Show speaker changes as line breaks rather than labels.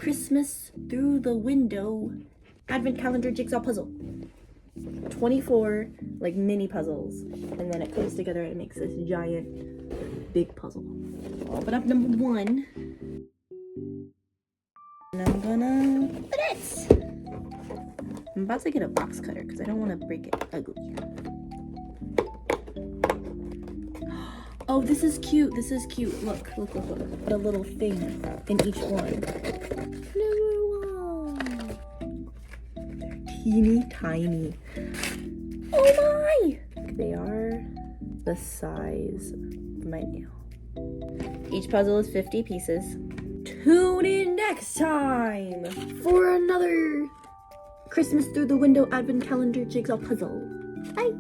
Christmas through the window advent calendar jigsaw puzzle. 24 like mini puzzles, and then it comes together and it makes this giant big puzzle. I'll open up number 1, and I'm gonna put it. I'm about to get a box cutter because I don't want to break it ugly. Oh, this is cute. This is cute. Look. Put a little thing in each one. Number 1. They're teeny tiny. Oh my! They are the size of my nail. Each puzzle is 50 pieces. Tune in next time for another Christmas through the window advent calendar jigsaw puzzle. Bye!